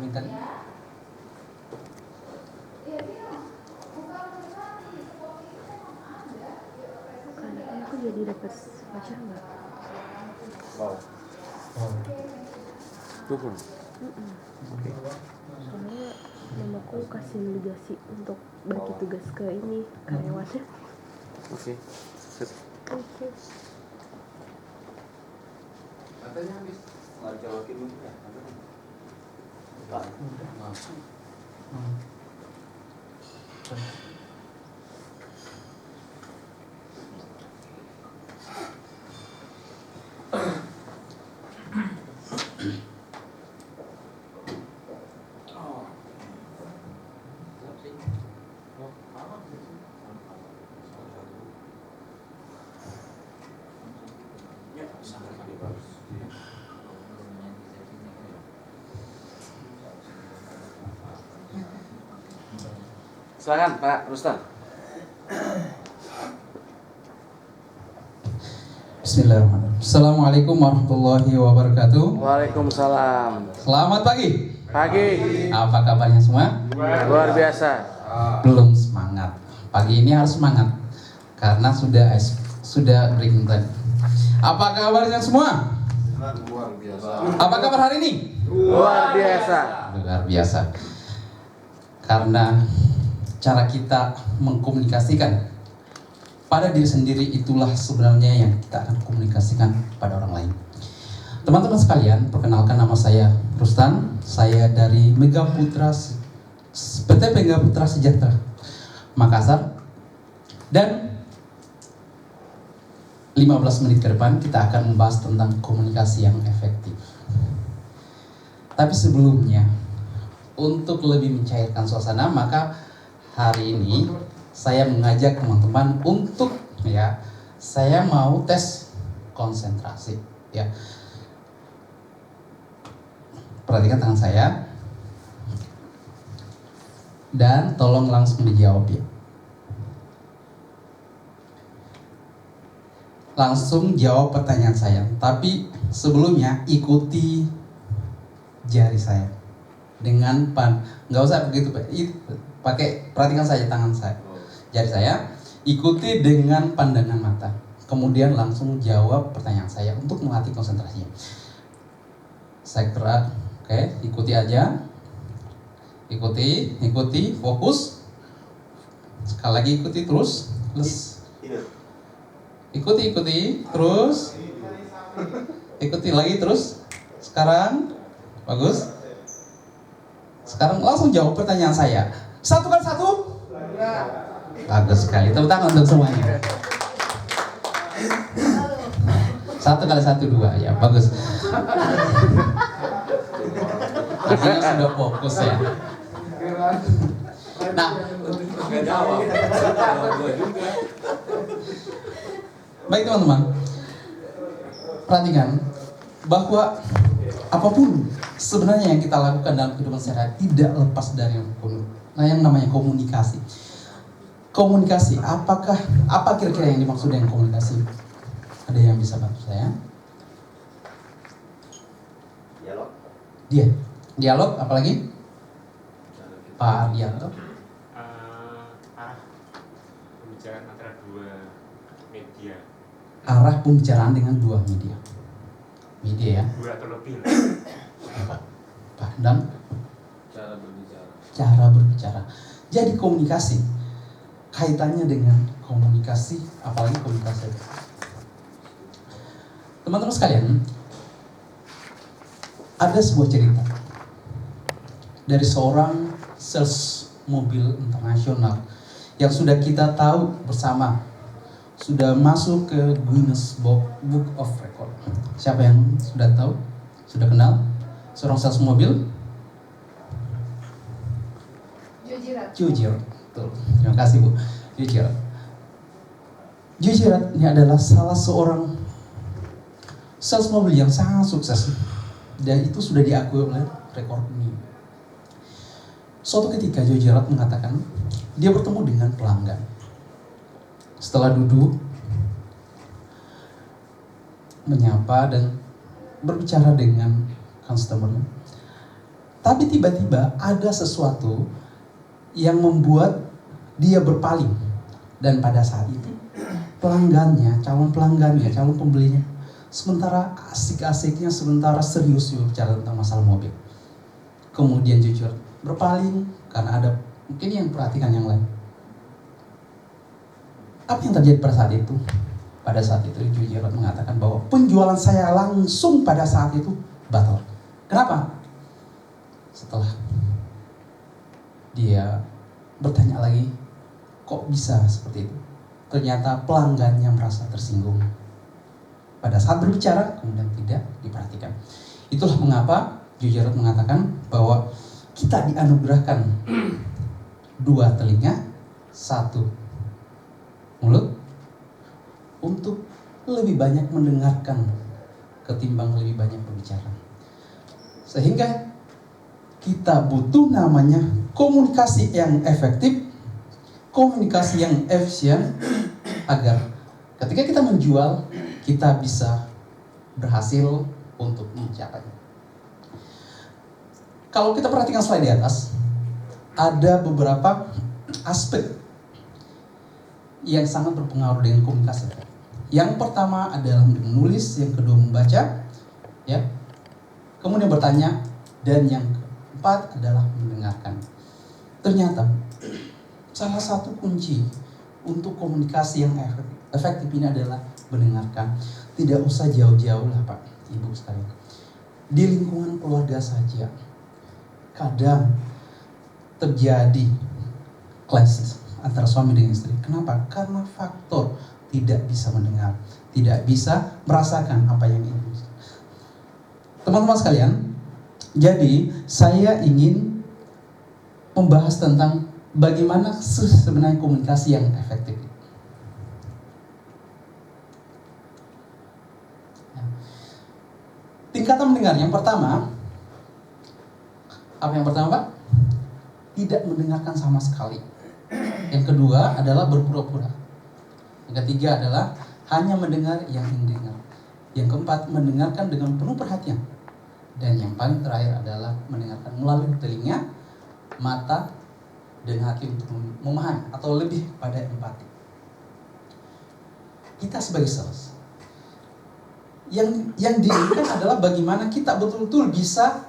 tadi? Karena aku jadi dapat pacar nggak? Wow. Dukung. Oke. Soalnya mamaku kasih delegasi untuk bagi tugas ke ini karyawannya. Oke. Sip. Oke. Katanya habis ngajalakin lu ya. Pak. Silakan Pak Rustam. Bismillahirrahmanirrahim. Assalamualaikum warahmatullahi wabarakatuh. Waalaikumsalam. Selamat pagi. Pagi. Apa kabarnya semua? Luar biasa. Belum semangat. Pagi ini harus semangat karena sudah breaking tadi. Apa kabarnya semua? Luar biasa. Apa kabar hari ini? Luar biasa. Luar biasa. Karena cara kita mengkomunikasikan pada diri sendiri itulah sebenarnya yang kita akan komunikasikan pada orang lain. Teman-teman sekalian, perkenalkan nama saya Rustan. Saya dari PT Mega Putra Sejahtera Makassar. Dan 15 menit ke depan kita akan membahas tentang komunikasi yang efektif. Tapi sebelumnya, untuk lebih mencairkan suasana, maka hari ini saya mengajak teman-teman untuk saya mau tes konsentrasi ya. Perhatikan tangan saya dan tolong langsung dijawab ya. Langsung jawab pertanyaan saya, tapi sebelumnya ikuti jari saya dengan nggak usah begitu pakai, perhatikan saja tangan saya, jari saya, ikuti dengan pandangan mata, kemudian langsung jawab pertanyaan saya untuk melatih konsentrasinya. Saya kira, oke, ikuti aja, ikuti, fokus, sekali lagi ikuti terus, ikuti terus, ikuti lagi terus, sekarang, bagus. Sekarang langsung jawab pertanyaan saya. 1 kali 1? Bagus sekali. Tepuk tangan untuk semuanya. 1 kali 1, 2. Ya, bagus. Akhirnya sudah fokus ya. Nah, baik teman-teman. Perhatikan bahwa apapun sebenarnya yang kita lakukan dalam kehidupan sehari-hari tidak lepas dari yang namanya komunikasi. Komunikasi, apa kira-kira yang dimaksud dengan komunikasi? Ada yang bisa bantu saya? Dialog, apalagi? Pak Dialog. Pembicaraan antara dua media. Arah pembicaraan dengan dua media ya. 2 atau lebih. Pak dan cara berbicara. Jadi komunikasi kaitannya dengan komunikasi, apalagi komunikasi. Teman-teman sekalian, ada sebuah cerita dari seorang sales mobil internasional yang sudah kita tahu bersama, sudah masuk ke Guinness Book of Record. Siapa yang sudah tahu? Sudah kenal? Seorang sales mobil? Joe Girard. Terima kasih Bu. Joe Girard. Joe Girard ini adalah salah seorang sales mobil yang sangat sukses. Dan itu sudah diakui oleh rekor ini. Suatu ketika Joe Girard mengatakan dia bertemu dengan pelanggan. Setelah duduk, menyapa dan berbicara dengan customer, Tapi tiba-tiba ada sesuatu yang membuat dia berpaling. Dan pada saat itu pelanggannya, calon pembelinya, sementara asik-asiknya, sementara serius bicara tentang masalah mobil, kemudian jujur berpaling karena ada mungkin yang perhatikan yang lain. Apa yang terjadi pada saat itu? Pada saat itu jujur mengatakan bahwa penjualan saya langsung pada saat itu batal. Kenapa? Setelah dia bertanya lagi, kok bisa seperti itu? Ternyata pelanggannya merasa tersinggung. Pada saat berbicara, kemudian tidak diperhatikan. Itulah mengapa Jujarot mengatakan bahwa kita dianugerahkan 2 telinga, 1 mulut, untuk lebih banyak mendengarkan ketimbang lebih banyak berbicara. Sehingga kita butuh namanya komunikasi yang efektif, komunikasi yang efisien, agar ketika kita menjual, kita bisa berhasil untuk mencapainya. Kalau kita perhatikan slide di atas, ada beberapa aspek yang sangat berpengaruh dengan komunikasi. Yang pertama adalah menulis, yang kedua membaca, ya, kemudian bertanya, dan yang keempat adalah mendengarkan. Ternyata salah satu kunci untuk komunikasi yang efektif ini adalah mendengarkan. Tidak usah jauh-jauh lah Pak, Ibu sekalian. Di lingkungan keluarga saja kadang terjadi clash antara suami dengan istri. Kenapa? Karena faktor tidak bisa mendengar, tidak bisa merasakan apa yang ingin. Teman-teman sekalian, jadi saya ingin membahas tentang bagaimana sebenarnya komunikasi yang efektif. Tingkatan mendengar yang pertama, apa yang pertama Pak? Tidak mendengarkan sama sekali. Yang kedua adalah berpura-pura. Yang ketiga adalah hanya mendengar yang ingin dengar. Yang keempat, mendengarkan dengan penuh perhatian. Dan yang paling terakhir adalah mendengarkan melalui telinga, mata, dan hati untuk memahami atau lebih pada empati. Kita sebagai sales, yang diinginkan adalah bagaimana kita betul-betul bisa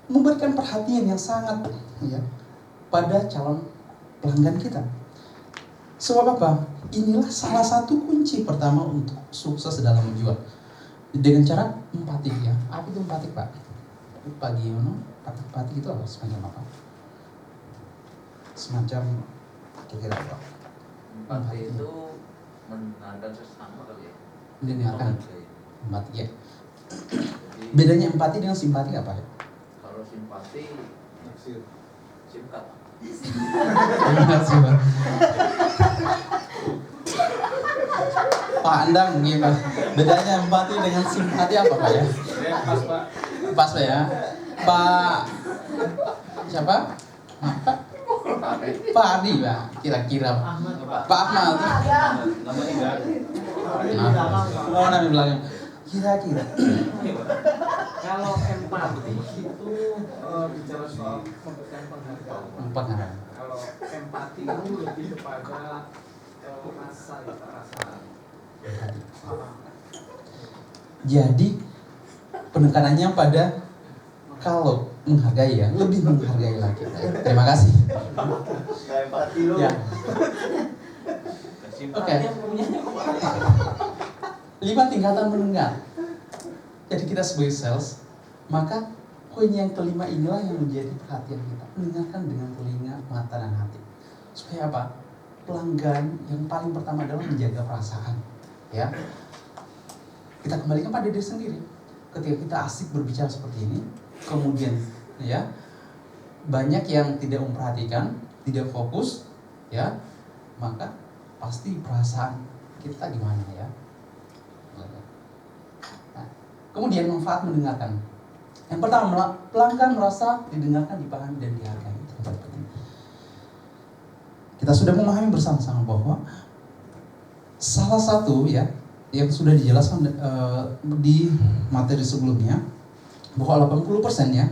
memberikan perhatian yang sangat ya, pada calon pelanggan kita. Sebab apa? Inilah salah satu kunci pertama untuk sukses dalam menjual. Dengan cara empati ya. Apa itu empati Pak? Pak Giono, empati itu apa? Semacam apa? Semacam kira-kira apa? Empati itu mendengarkan sesama kali ya. Mendengarkan. Jadi, Empati ya. Bedanya empati dengan simpati apa ya? kalau simpati simkat. Pak Andang gimana? Bedanya empati dengan simpati apa Pak ya? Pas Pak. Pas Pak ya. Pak siapa? Pak Adi Pak. Kira-kira Pak Ahmad. Oh nama belakang. Kira-kira. Kalau empati itu bicara soal memberikan penghargaan. Kalau empati itu lebih kepada rasa ya, perasaan. Jadi penekanannya pada kalau menghargai ya, lebih menghargai lagi. Terima kasih. Empati lo. Ya. Oke. 5 tingkatan mendengar. Jadi kita sebagai sales, maka poin yang kelima inilah yang menjadi perhatian kita. Mendengarkan dengan telinga, mata, dan hati. Supaya apa? Pelanggan yang paling pertama adalah menjaga perasaan. Ya, kita kembalikan pada diri sendiri. Ketika kita asik berbicara seperti ini, kemudian ya banyak yang tidak memperhatikan, tidak fokus, ya, maka pasti perasaan kita gimana ya. Nah, kemudian manfaat mendengarkan. Yang pertama, pelanggan merasa didengarkan, dipahami, dan dihargai. Itu yang paling penting. Kita sudah memahami bersama-sama bahwa salah satu ya yang sudah dijelaskan di materi sebelumnya bahwa 80% ya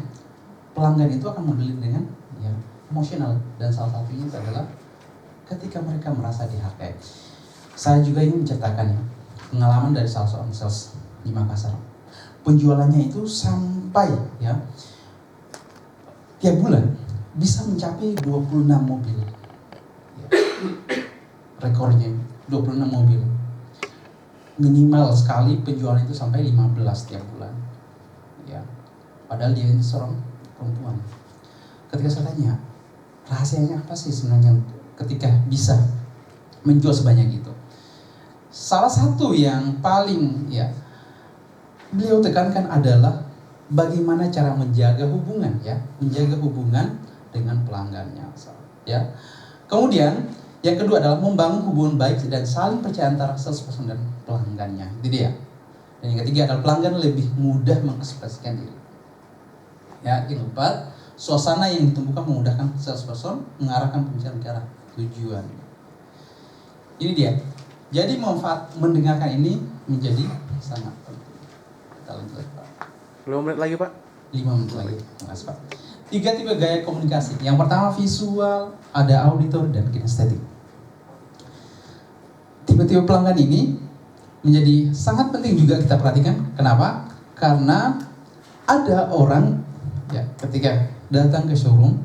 pelanggan itu akan membeli dengan ya emosional, dan salah satunya adalah ketika mereka merasa dihargai. Saya juga ingin menceritakan ya, pengalaman dari salah seorang sales di Makassar. Penjualannya itu sampai ya tiap bulan bisa mencapai 26 mobil. Ya, rekornya 26 mobil. Minimal sekali penjualan itu sampai 15 tiap bulan. Ya. Padahal dia ini seorang perempuan. Ketika saya tanya, rahasianya apa sih sebenarnya ketika bisa menjual sebanyak itu? Salah satu yang paling ya beliau tekankan adalah bagaimana cara menjaga hubungan ya, menjaga hubungan dengan pelanggannya. Ya. Kemudian yang kedua adalah membangun hubungan baik dan saling percaya antara salesperson dan pelanggannya. Itu dia. Dan yang ketiga adalah pelanggan lebih mudah mengekspresikan diri. Ya, yang keempat, suasana yang ditumbuhkan memudahkan salesperson mengarahkan pembicaraan ke arah tujuan. Ini dia. Jadi manfaat mendengarkan ini menjadi sangat penting. Kita lanjut, Pak. 5 menit lagi, Pak. 5 menit lagi. Terima kasih, Pak. 3 tipe gaya komunikasi. Yang pertama visual, ada auditor dan kinestetik. Tipe-tipe pelanggan ini menjadi sangat penting juga kita perhatikan. Kenapa? Karena ada orang ya ketika datang ke showroom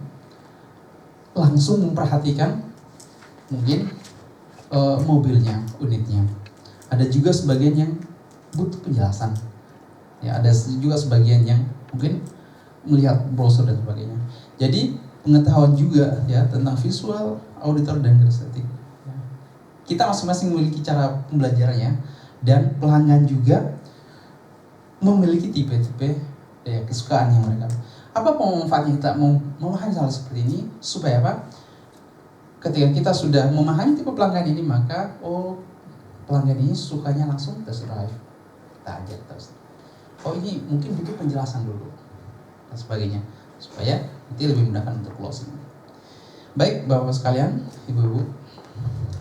langsung memperhatikan mungkin mobilnya, unitnya. Ada juga sebagian yang butuh penjelasan. Ya, ada juga sebagian yang mungkin melihat brosur dan sebagainya. Jadi pengetahuan juga ya tentang visual, auditor dan kinestetik. Ya. Kita masing-masing memiliki cara pembelajarannya dan pelanggan juga memiliki tipe-tipe ya, kesukaan yang mereka. Apa pemanfaatnya kita memahami hal seperti ini supaya apa? Ketika kita sudah memahami tipe pelanggan ini, maka pelanggan ini sukanya langsung test drive, kita ajar terus. Ini mungkin butuh penjelasan dulu dan sebagainya supaya nanti lebih mudahkan untuk closing. Baik, Bapak sekalian, Ibu-ibu,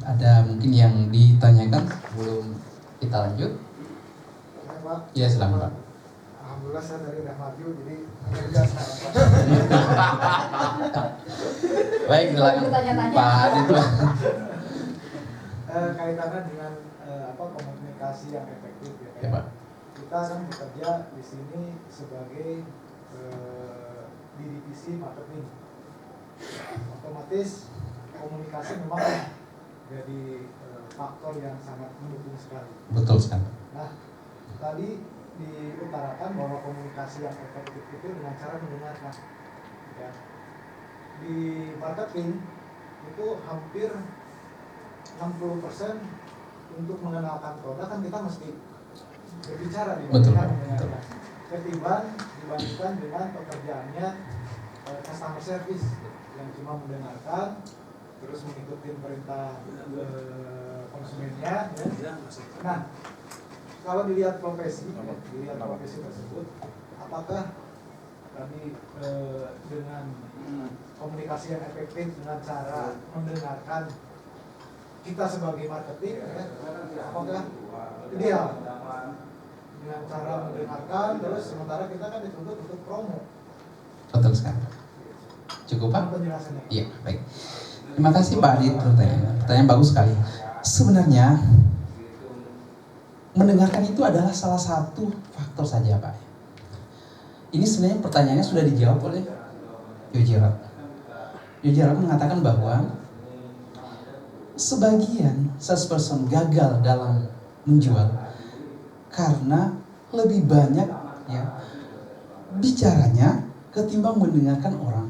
ada mungkin yang ditanyakan sebelum kita lanjut? Ya, silakan, Pak. Alhamdulillah saya dari Rahmatyu, jadi hanya biasa. Baik, silakan Pak Adit. Kaitannya dengan komunikasi yang efektif ya, Ya, Pak. Kita kan bekerja di sini sebagai di divisi marketing. Otomatis komunikasi memang jadi faktor yang sangat mendukung sekali. Betul sekali. Nah, tadi diutarakan bahwa komunikasi yang efektif itu dengan cara mendengarkan. Ya. Di marketing itu hampir 60% untuk mengenalkan produk kan kita mesti berbicara dibandingkan mendengarkan. Dibandingkan dengan pekerjaannya customer service yang cuma mendengarkan terus mengikuti perintah konsumennya. Ya. Nah, kalau dilihat profesi tersebut, apakah tadi dengan komunikasi yang efektif dengan cara mendengarkan kita sebagai marketing, ya, apakah ideal dengan cara mendengarkan terus sementara kita kan dituntut untuk promo? Betul sekali. Cukup, Pak? Penjelasannya. Iya, baik. Terima kasih Pak Adit pertanyaan bagus sekali. Sebenarnya mendengarkan itu adalah salah satu faktor saja, Pak. Ini sebenarnya pertanyaannya sudah dijawab oleh Yojerat. Yojerat mengatakan bahwa sebagian salesperson gagal dalam menjual karena lebih banyak ya bicaranya ketimbang mendengarkan orang.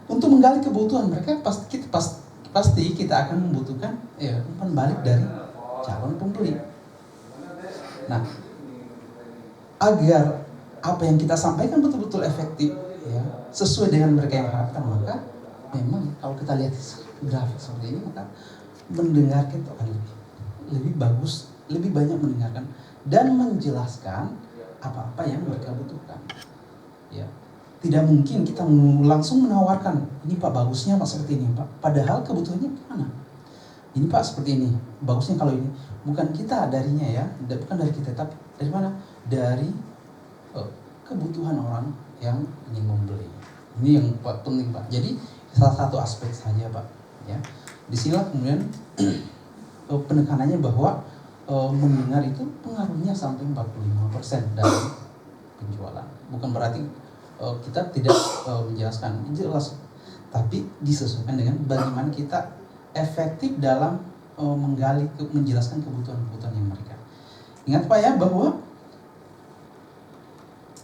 Untuk menggali kebutuhan mereka pasti kita akan membutuhkan umpan balik dari calon pembeli. Nah, agar apa yang kita sampaikan betul-betul efektif, ya, sesuai dengan mereka yang harapkan, maka memang kalau kita lihat grafik seperti ini, maka mendengarkan itu akan lebih bagus, lebih banyak mendengarkan dan menjelaskan apa-apa yang mereka butuhkan. Ya, tidak mungkin kita langsung menawarkan, ini Pak bagusnya Pak seperti ini Pak, padahal kebutuhannya mana? Ini Pak seperti ini, bagusnya kalau ini. Bukan kita darinya ya, bukan dari kita, tapi dari mana? Dari kebutuhan orang yang ingin membeli. Ini yang penting Pak. Jadi salah satu aspek saja Pak. Ya, disinilah kemudian penekanannya bahwa mendengar itu pengaruhnya sampai 45% dari penjualan. Bukan berarti kita tidak menjelaskan, jelas, tapi disesuaikan dengan bagaimana kita efektif dalam menggali, menjelaskan kebutuhan-kebutuhan yang mereka. Ingat Pak ya bahwa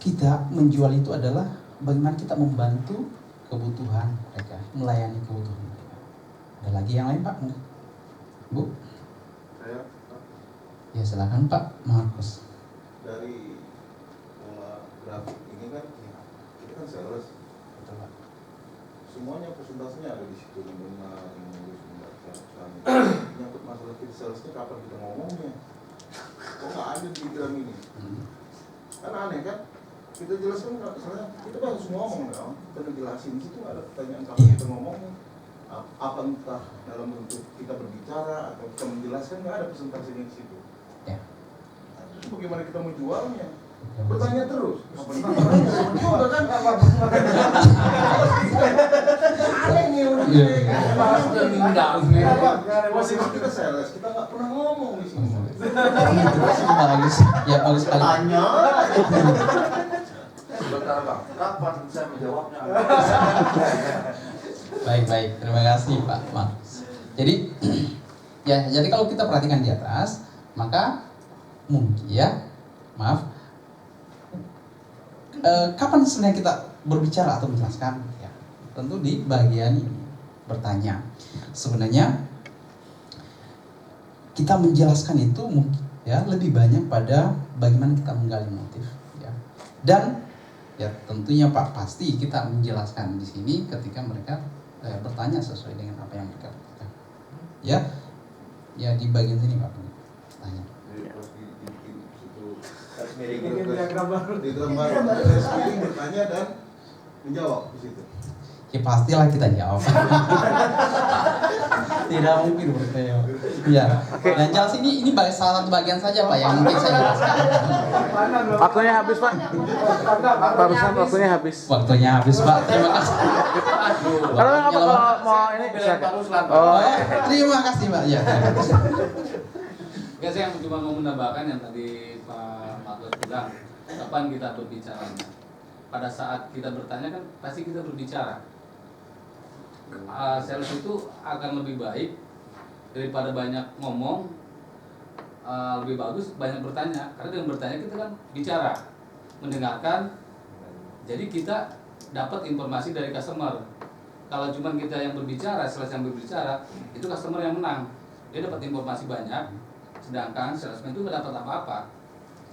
kita menjual itu adalah bagaimana kita membantu kebutuhan mereka, melayani kebutuhan mereka. Ada lagi yang lain Pak? Bu? Saya Ya silakan Pak Markus. dari grafik ini kan kita kan sales, Betul Pak. semuanya persentasenya ada di situ, mendengar, menulis, membaca, nyangkut masalah fit salesnya kapan kita ngomongnya, kok nggak ada di diagram ini, kan aneh kan? Kita jelaskan misalnya kita kan harus ngomong dong, kita jelasin di situ nggak ada pertanyaan kapan kita ngomongnya, apa entah dalam bentuk kita berbicara atau kita menjelaskan, nggak ada presentasinya di situ. Ya. Terus bagaimana kita menjualnya? Bertanya terus. Juga kan? Aneh nih udah. Kita sales, kita nggak pernah ngomong di sini. Bagus. Ya bagus sekali. Tanya. Sebentar Bang, kapan saya menjawabnya? Baik. Terima kasih Pak Markus. Jadi jadi kalau kita perhatikan di atas, maka mungkin kapan sebenarnya kita berbicara atau menjelaskan? Ya, tentu di bagian ini bertanya. Sebenarnya kita menjelaskan itu mungkin ya lebih banyak pada bagaimana kita menggali motif. Ya. Dan ya tentunya Pak pasti kita menjelaskan di sini ketika mereka bertanya sesuai dengan apa yang mereka butuhkan. Ya di bagian sini Pak tanya. Diagram baru bertanya dan menjawab di situ. Ya pastilah kita jawab. Tidak mungkin bertanya. Ya. Dan jelas ini salah satu bagian saja Pak yang mungkin saya jelaskan. Waktunya habis Pak. Pak Ruslan, waktunya habis. Waktunya habis Pak. Terima kasih. Kalau mau ini bisa. Oh, Terima kasih Pak. Ya. Ya, saya cuma mau menambahkan yang tadi Pak Markus bilang, kapan kita berbicara. Pada saat kita bertanya kan pasti kita berbicara. Sales itu akan lebih baik daripada banyak ngomong, lebih bagus banyak bertanya. Karena dengan bertanya kita kan bicara, mendengarkan, jadi kita dapat informasi dari customer. Kalau cuma kita yang berbicara, sales yang berbicara, itu customer yang menang. Dia dapat informasi banyak, sedangkan salesman itu nggak dapat apa-apa.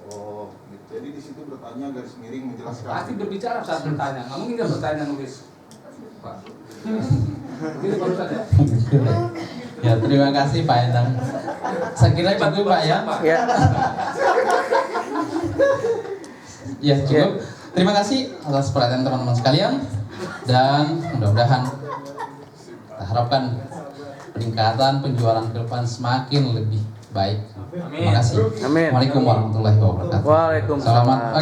Oh, gitu. Jadi di situ bertanya garis miring menjelaskan. Pasti berbicara saat bertanya, nggak mungkin nggak bertanya nulis. Pak. Gitu baru saja. Ya terima kasih Pak Endang. Saya kira cukup Pak ya. ya. Ya cukup. Terima kasih atas perhatian teman-teman sekalian dan mudah-mudahan kita harapkan peningkatan penjualan ke depan semakin lebih baik. Terima kasih. Amin. Assalamualaikum warahmatullahi wabarakatuh. Waalaikumsalam. Selamat pagi.